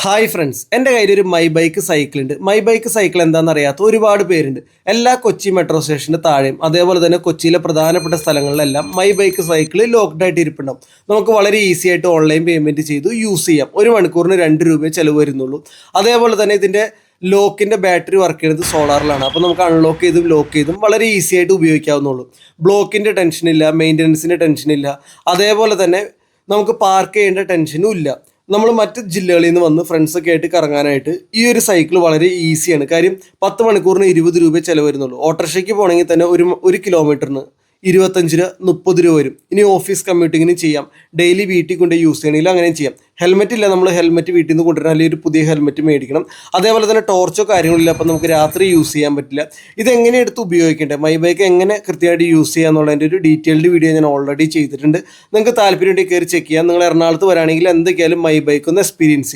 Hi friends, എൻ്റെ കയ്യിൽ ഒരു മൈ ബൈക്ക് സൈക്കിൾ ഉണ്ട്. മൈ ബൈക്ക് സൈക്കിൾ എന്താണെന്ന് അറിയാത്ത ഒരുപാട് പേരുണ്ട്. എല്ലാ കൊച്ചി മെട്രോ സ്റ്റേഷൻ്റെ താഴെയും അതേപോലെ തന്നെ കൊച്ചിയിലെ പ്രധാനപ്പെട്ട സ്ഥലങ്ങളിലെല്ലാം മൈ ബൈക്ക് സൈക്കിൾ ലോക്ക്ഡ് ആയിട്ട് ഇരിപ്പുണ്ടാവും. നമുക്ക് വളരെ ഈസി ആയിട്ട് ഓൺലൈൻ പേയ്മെൻറ്റ് ചെയ്ത് യൂസ് ചെയ്യാം. ഒരു മണിക്കൂറിന് 2 രൂപയെ ചിലവ് വരുന്നുള്ളൂ. അതേപോലെ തന്നെ ഇതിൻ്റെ ലോക്കിൻ്റെ ബാറ്ററി വർക്ക് ചെയ്യുന്നത് സോളാറിലാണ്. അപ്പോൾ നമുക്ക് അൺലോക്ക് ചെയ്തും ലോക്ക് ചെയ്തും വളരെ ഈസി ആയിട്ട് ഉപയോഗിക്കാവുന്നുള്ളൂ. ബ്ലോക്കിൻ്റെ ടെൻഷനില്ല, മെയിൻ്റനൻസിൻ്റെ ടെൻഷനില്ല, അതേപോലെ തന്നെ നമുക്ക് പാർക്ക് ചെയ്യേണ്ട ടെൻഷനും ഇല്ല. നമ്മൾ മറ്റ് ജില്ലകളിൽ നിന്ന് വന്ന് ഫ്രണ്ട്സൊക്കെ ആയിട്ട് കറങ്ങാനായിട്ട് ഈ ഒരു സൈക്കിൾ വളരെ ഈസിയാണ്. കാര്യം 10 മണിക്കൂറിന് 20 രൂപ ചിലവ് വരുന്നുള്ളൂ. ഓട്ടോറിക്ഷയ്ക്ക് പോകണമെങ്കിൽ തന്നെ ഒരു കിലോമീറ്ററിന് 25 രൂപ 30 രൂപ വരും. ഇനി ഓഫീസ് കമ്മ്യൂട്ടിങ്ങിന് ചെയ്യാം, ഡെയിലി വീട്ടിൽ കൊണ്ട് യൂസ് ചെയ്യണമെങ്കിൽ അങ്ങനെയും ചെയ്യാം. ഹെൽമെറ്റ് ഇല്ല, നമ്മൾ ഹെൽമെറ്റ് വീട്ടിൽ നിന്ന് കൊണ്ടുവരണം, അല്ലെങ്കിൽ ഒരു പുതിയ ഹെൽമെറ്റ് മേടിക്കണം. അതേപോലെ തന്നെ ടോർച്ചോ കാര്യങ്ങളില്ല, അപ്പം നമുക്ക് രാത്രി യൂസ് ചെയ്യാൻ പറ്റില്ല. ഇതെങ്ങനെ എടുത്ത് ഉപയോഗിക്കേണ്ടത്, മൈ ബൈക്ക് എങ്ങനെ കൃത്യമായിട്ട് യൂസ് ചെയ്യുക എന്നുള്ളതിൻ്റെ ഒരു ഡീറ്റെയിൽഡ് വീഡിയോ ഞാൻ ഓൾറെഡി ചെയ്തിട്ടുണ്ട്. നിങ്ങൾക്ക് താല്പര്യമുണ്ടെങ്കിൽ കയറി ചെക്ക് ചെയ്യാം. നിങ്ങൾ എറണാകുളത്ത് വരാണെങ്കിൽ എന്തൊക്കെയാലും മൈ ബൈക്ക് ഒന്ന് എക്സ്പീരിയൻസ് ചെയ്യും.